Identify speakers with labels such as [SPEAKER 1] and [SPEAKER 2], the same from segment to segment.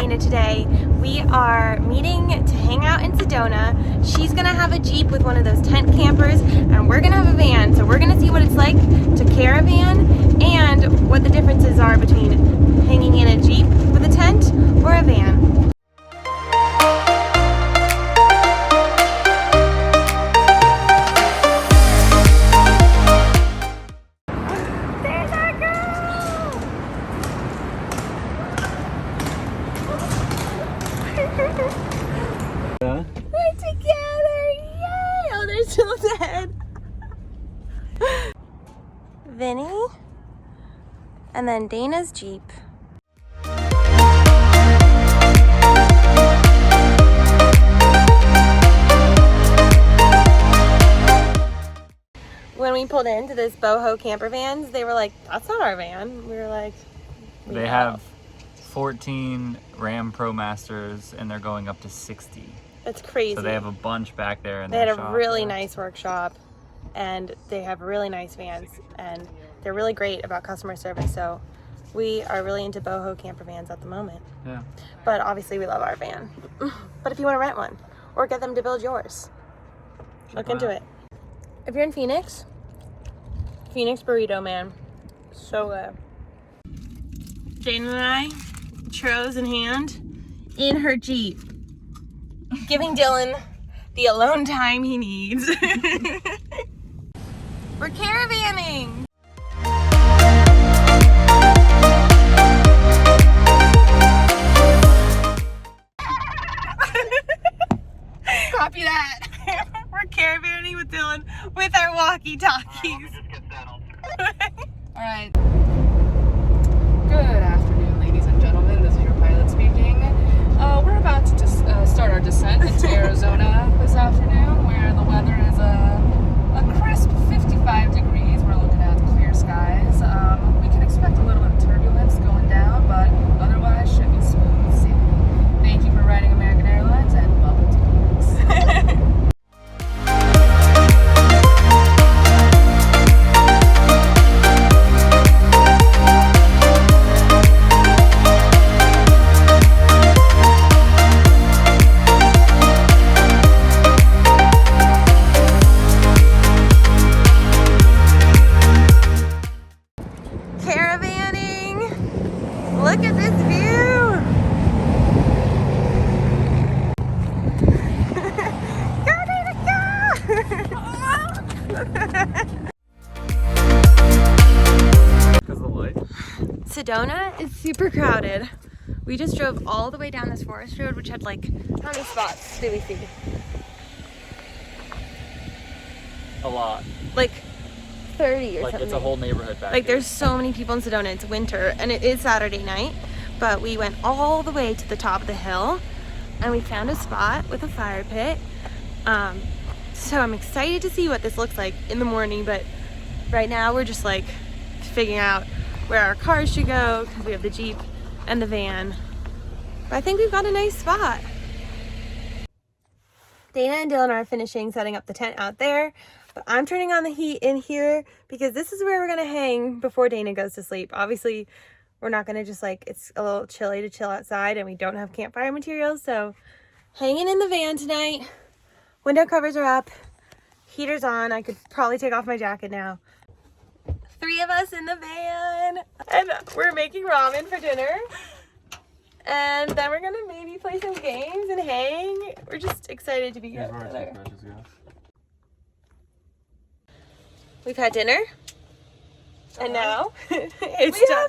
[SPEAKER 1] Dana today. We are meeting to hang out in Sedona. She's gonna have a Jeep with one of those tent campers, and we're gonna have a van. So we're gonna see what it's like to caravan and what the differences are between hanging in a Jeep with a tent or a van. We're together! Yay! Oh, they're still dead. Vinny, and then Dana's Jeep. When we pulled into this boho camper vans, they were like, "That's not our van." We were like,
[SPEAKER 2] They have 14 Ram Pro Masters and they're going up to 60.
[SPEAKER 1] That's crazy.
[SPEAKER 2] So they have a bunch back there in
[SPEAKER 1] They
[SPEAKER 2] their
[SPEAKER 1] had
[SPEAKER 2] shop.
[SPEAKER 1] a really nice workshop, and they have really nice vans, and they're really great about customer service. So we are really into boho camper vans at the moment.
[SPEAKER 2] Yeah.
[SPEAKER 1] But obviously we love our van. But if you want to rent one or get them to build yours, look into it. If you're in Phoenix, Phoenix Burrito Man, so good. Dana and I, churros in hand, in her Jeep, giving Dylan the alone time he needs. We're caravanning! Copy that. We're caravanning with Dylan with our walkie-talkies.
[SPEAKER 3] Alright. Good afternoon, ladies and gentlemen. This is your pilot speaking. We're about to just start our descent into Arizona this afternoon, where the weather is a crisp 55 degrees. We're looking at clear skies. We can expect a little bit of turbulence going down, but otherwise should be smooth sailing. Thank you for riding American Airlines, and welcome to Phoenix.
[SPEAKER 1] Look at this view! Go, Dana, go!
[SPEAKER 2] Because of the light.
[SPEAKER 1] Sedona is super crowded. We just drove all the way down this forest road, which had like, how many spots do we see?
[SPEAKER 2] A lot.
[SPEAKER 1] Like 30 or
[SPEAKER 2] Like
[SPEAKER 1] something.
[SPEAKER 2] it's a whole neighborhood back
[SPEAKER 1] Like
[SPEAKER 2] here.
[SPEAKER 1] there's so many people in Sedona. It's winter and it is Saturday night, but we went all the way to the top of the hill and we found a spot with a fire pit. So I'm excited to see what this looks like in the morning, but right now we're just like figuring out where our cars should go because we have the Jeep and the van. But I think we've got a nice spot. Dana and Dylan are finishing setting up the tent out there, but I'm turning on the heat in here because this is where we're gonna hang before Dana goes to sleep. Obviously, we're not gonna just like, it's a little chilly to chill outside and we don't have campfire materials, so hanging in the van tonight. Window covers are up, heater's on. I could probably take off my jacket now. 3 of us in the van, and we're making ramen for dinner. And then we're gonna maybe play some games and hang. We're just excited to be together. We've had dinner, and now we have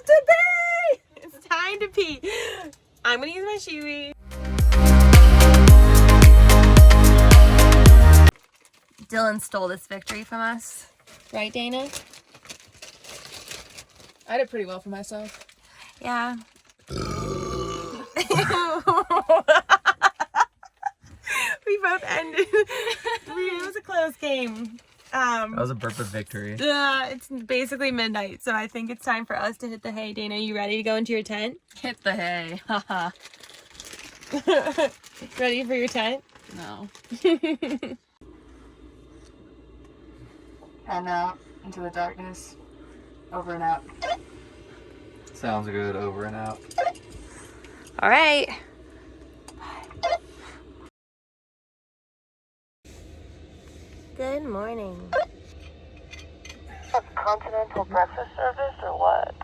[SPEAKER 1] to pee. It's time to pee. I'm gonna use my shiwi. Dylan stole this victory from us, right, Dana?
[SPEAKER 3] I did pretty well for myself.
[SPEAKER 1] Yeah. We both ended. It was a close game.
[SPEAKER 2] That was a perfect victory.
[SPEAKER 1] It's basically midnight, so I think it's time for us to hit the hay. Dana, you ready to go into your tent?
[SPEAKER 3] Hit the hay. Haha.
[SPEAKER 1] Ready for your tent?
[SPEAKER 3] No. And out into the darkness. Over and out.
[SPEAKER 2] Sounds good. Over and out.
[SPEAKER 1] All right. Good morning.
[SPEAKER 4] A continental breakfast service or what?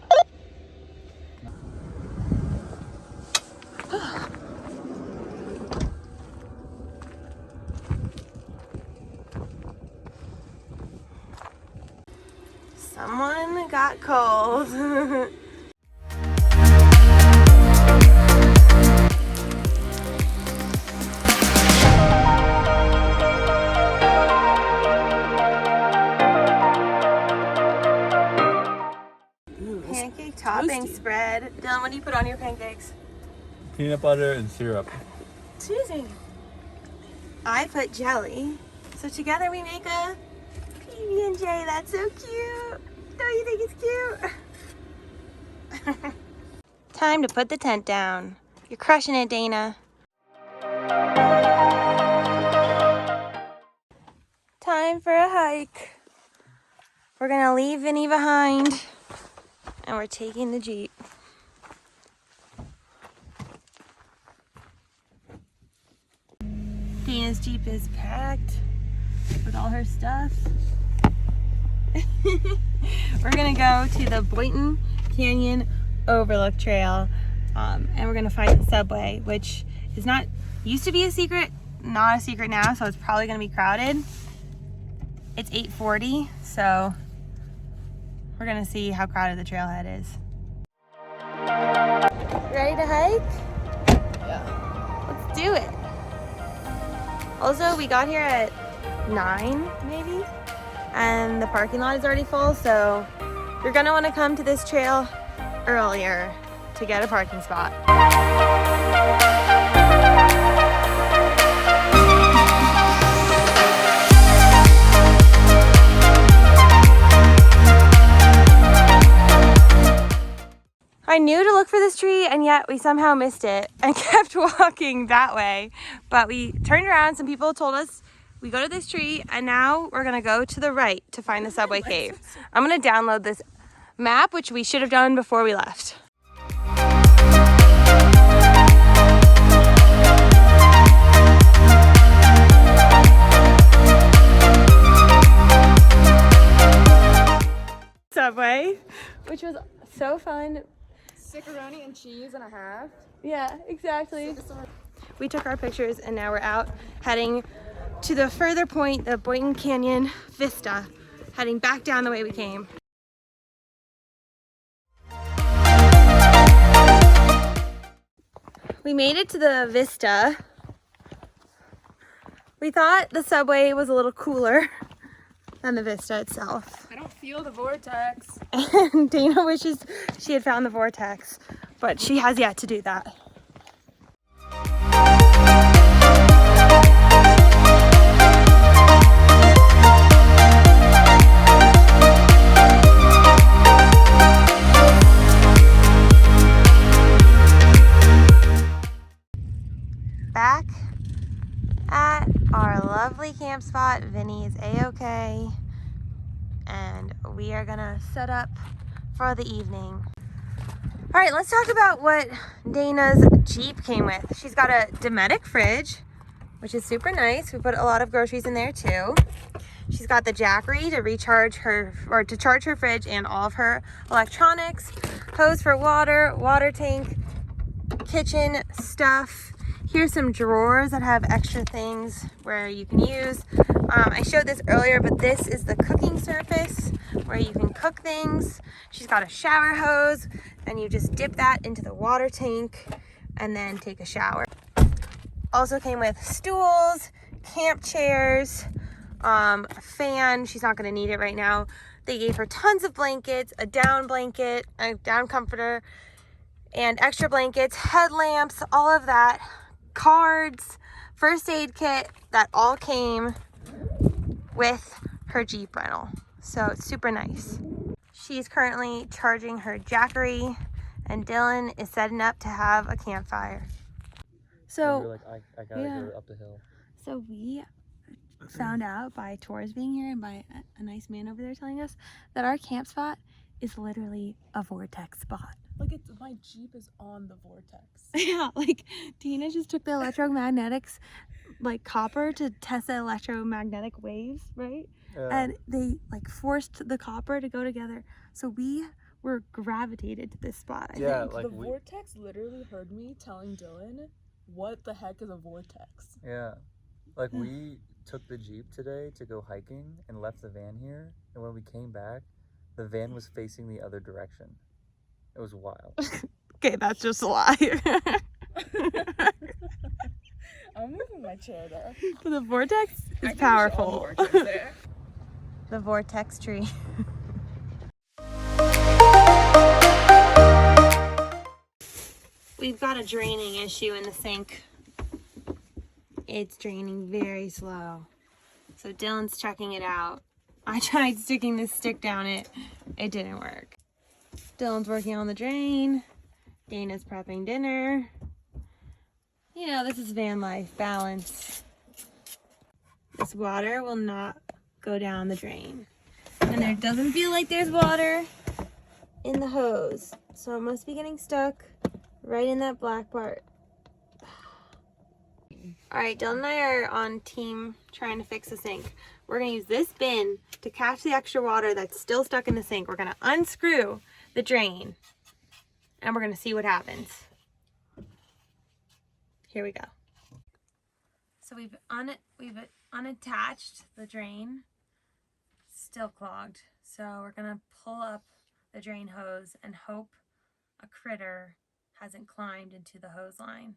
[SPEAKER 1] Someone got cold. Pancake topping spread. Dylan, what do you put on your pancakes?
[SPEAKER 2] Peanut butter and syrup.
[SPEAKER 1] Excuse me. I put jelly. So together we make a PB&J. That's so cute. Don't you think it's cute? Time to put the tent down. You're crushing it, Dana. Time for a hike. We're gonna leave Vinny behind and we're taking the Jeep. Dana's Jeep is packed with all her stuff. We're gonna go to the Boynton Canyon Overlook Trail, and we're gonna find the subway, which is not used to be a secret, not a secret now, so it's probably gonna be crowded. It's 8:40, so we're gonna see how crowded the trailhead is. Ready to hike?
[SPEAKER 3] Yeah.
[SPEAKER 1] Let's do it. Also, we got here at 9 maybe, and the parking lot is already full, so you're gonna want to come to this trail earlier to get a parking spot. I knew to look for this tree, and yet we somehow missed it and kept walking that way. But we turned around, some people told us we go to this tree, and now we're gonna go to the right to find the subway cave. I'm gonna download this map, which we should have done before we left. Subway, which was so fun.
[SPEAKER 3] Macaroni and cheese and a half.
[SPEAKER 1] Yeah, exactly. We took our pictures and now we're out heading to the further point, the Boynton Canyon Vista, heading back down the way we came. We made it to the Vista. We thought the subway was a little cooler than the Vista itself.
[SPEAKER 3] I don't feel the vortex.
[SPEAKER 1] And Dana wishes she had found the vortex, but she has yet to do that. Back at our lovely camp spot. Vinny is a-okay, and we are gonna set up for the evening. All right, let's talk about what Dana's Jeep came with. She's got a Dometic fridge, which is super nice. We put a lot of groceries in there too. She's got the Jackery to recharge her, or to charge her fridge and all of her electronics, hose for water, water tank, kitchen stuff. Here's some drawers that have extra things where you can use. I showed this earlier, but this is the cooking surface where you can cook things. She's got a shower hose, and you just dip that into the water tank and then take a shower. Also came with stools, camp chairs, a fan. She's not gonna need it right now. They gave her tons of blankets, a down blanket, a down comforter, and extra blankets, headlamps, all of that. Cards, first aid kit, that all came with her Jeep rental. So it's super nice. She's currently charging her Jackery, and Dylan is setting up to have a campfire. So
[SPEAKER 2] You're like, I gotta go up the hill.
[SPEAKER 1] So we found out by tours being here and by a nice man over there telling us that our camp spot is literally a vortex spot.
[SPEAKER 3] Like my Jeep is on the vortex.
[SPEAKER 1] Yeah, like Tina just took the electromagnetics, like copper, to test the electromagnetic waves, right? And they like forced the copper to go together. So we were gravitated to this spot, I think.
[SPEAKER 3] The vortex literally heard me telling Dylan, what the heck is a vortex?
[SPEAKER 2] Yeah. Like we took the Jeep today to go hiking and left the van here. And when we came back, the van was facing the other direction. It was wild.
[SPEAKER 1] Okay, that's just a lie.
[SPEAKER 3] I'm moving my chair there.
[SPEAKER 1] The vortex is
[SPEAKER 3] I think we should all
[SPEAKER 1] powerful.
[SPEAKER 3] move our chairs there.
[SPEAKER 1] The vortex tree. We've got a draining issue in the sink. It's draining very slow. So Dylan's checking it out. I tried sticking this stick down it. It didn't work. Dylan's working on the drain. Dana's prepping dinner. You know, this is van life, balance. This water will not go down the drain. And there doesn't feel like there's water in the hose. So it must be getting stuck right in that black part. All right, Dylan and I are on team trying to fix the sink. We're gonna use this bin to catch the extra water that's still stuck in the sink. We're gonna unscrew the drain and we're gonna see what happens. Here we go. So we've unattached the drain, still clogged. So we're gonna pull up the drain hose and hope a critter hasn't climbed into the hose line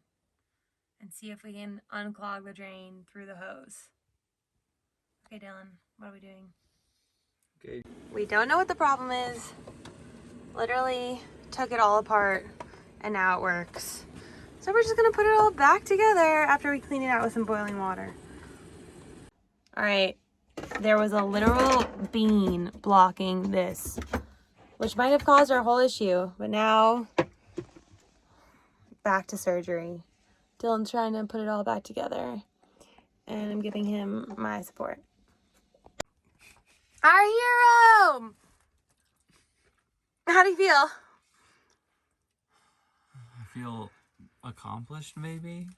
[SPEAKER 1] and see if we can unclog the drain through the hose. Okay, Dylan, what are we doing?
[SPEAKER 2] Okay.
[SPEAKER 1] We don't know what the problem is. Literally took it all apart and now it works. So we're just gonna put it all back together after we clean it out with some boiling water. All right, there was a literal bean blocking this, which might have caused our whole issue, but now back to surgery. Dylan's trying to put it all back together and I'm giving him my support. Our hero! How do you feel?
[SPEAKER 2] I feel accomplished, maybe.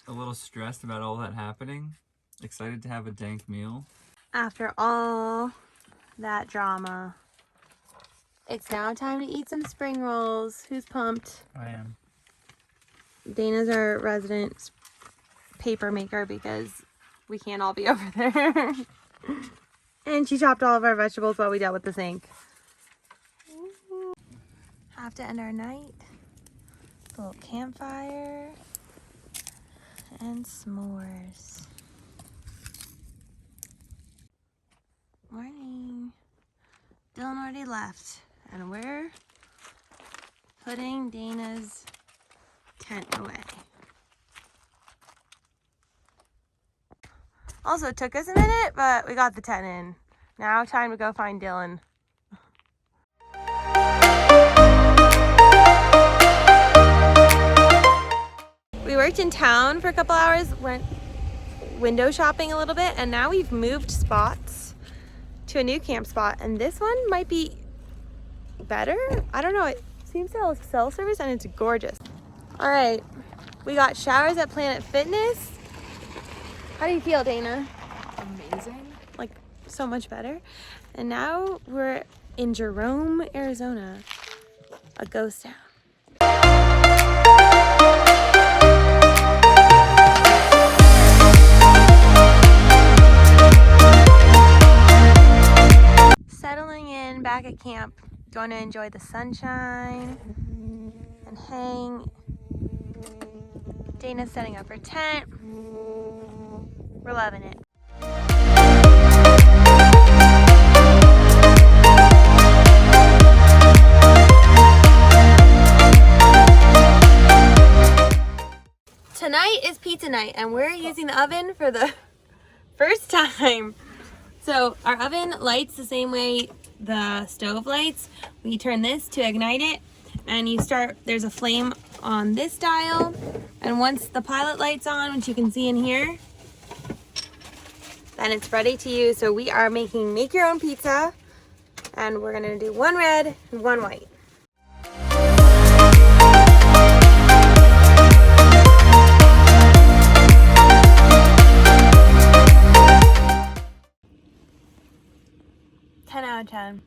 [SPEAKER 2] A little stressed about all that happening. Excited to have a dank meal.
[SPEAKER 1] After all that drama, it's now time to eat some spring rolls. Who's pumped?
[SPEAKER 2] I am.
[SPEAKER 1] Dana's our resident paper maker because we can't all be over there. And she chopped all of our vegetables while we dealt with the sink. Have to end our night. A little campfire and s'mores. Morning. Dylan already left and we're putting Dana's tent away. Also, it took us a minute, but we got the tent in. Now time to go find Dylan. We worked in town for a couple hours, went window shopping a little bit, and now we've moved spots to a new camp spot, and this one might be better. I don't know, it seems to have cell service and it's gorgeous. All right, we got showers at Planet Fitness. How do you feel, Dana?
[SPEAKER 3] Amazing.
[SPEAKER 1] Like, so much better. And now we're in Jerome, Arizona, a ghost town. Settling in back at camp, going to enjoy the sunshine and hang. Dana's setting up her tent. We're loving it. Tonight is pizza night and we're using the oven for the first time. So our oven lights the same way the stove lights. We turn this to ignite it and there's a flame on this dial, and once the pilot light's on, which you can see in here, then it's ready to use. So we are making make your own pizza And we're gonna do one red and one white. Out of 10.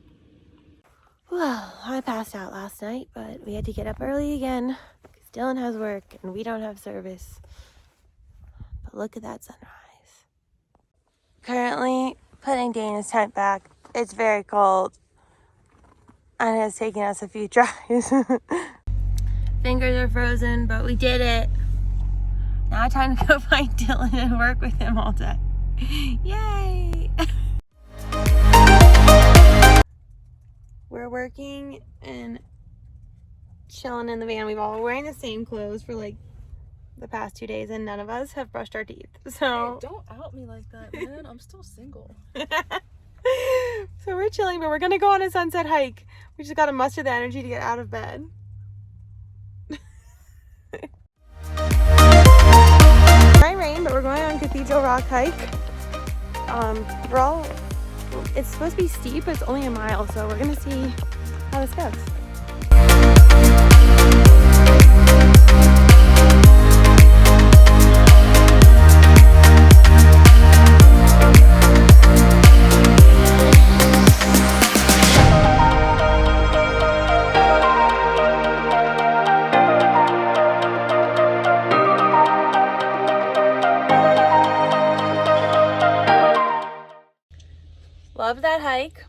[SPEAKER 1] Well, I passed out last night, but we had to get up early again because Dylan has work and we don't have service. But look at that sunrise. Currently putting Dana's tent back. It's very cold and it's taking us a few tries. Fingers are frozen, but we did it. Now time to go find Dylan and work with him all day. Yay! We're working and chilling in the van. We've all wearing the same clothes for like the past 2 days and none of us have brushed our teeth. So
[SPEAKER 3] Hey, don't out me like that, man. I'm still single.
[SPEAKER 1] So we're chilling, but we're gonna go on a sunset hike. We just gotta muster the energy to get out of bed. Might rain, but we're going on Cathedral Rock hike. It's supposed to be steep, but it's only a mile, so we're gonna see how this goes. Love that hike.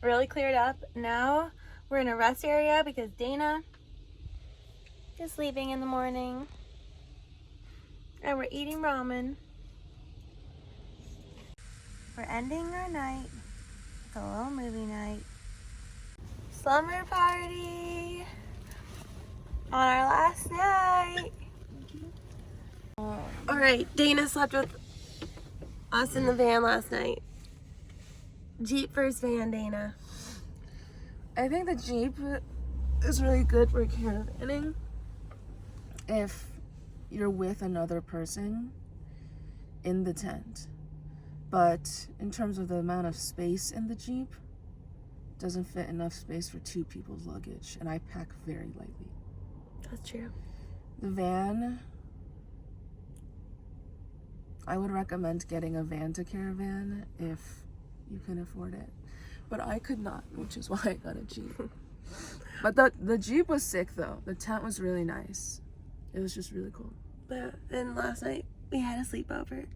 [SPEAKER 1] Really cleared up. Now we're in a rest area because Dana is leaving in the morning. And we're eating ramen. We're ending our night with a little movie night. Slumber party on our last night. Alright, Dana slept with us in the van last night. Jeep versus van, Dana.
[SPEAKER 3] I think the Jeep is really good for caravanning if you're with another person in the tent. But in terms of the amount of space in the Jeep, doesn't fit enough space for 2 people's luggage, and I pack very lightly.
[SPEAKER 1] That's true.
[SPEAKER 3] The van, I would recommend getting a van to caravan if you can afford it, but I could not, which is why I got a Jeep. But the Jeep was sick though. The tent was really nice. It was just really cool.
[SPEAKER 1] But then last night we had a sleepover,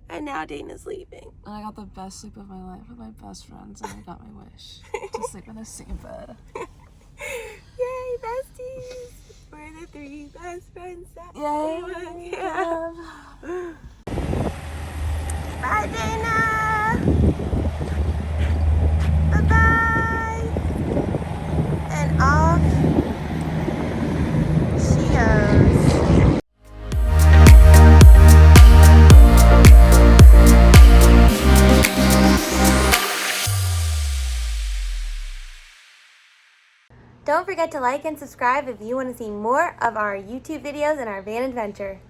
[SPEAKER 1] and now Dana's leaving.
[SPEAKER 3] And I got the best sleep of my life with my best friends, and I got my wish to sleep in the same bed.
[SPEAKER 1] Yay, besties! We're the 3 best friends that
[SPEAKER 3] Yay!
[SPEAKER 1] have. Bye, Dana! Bye-bye! And off she goes. Don't forget to like and subscribe if you want to see more of our YouTube videos and our van adventure.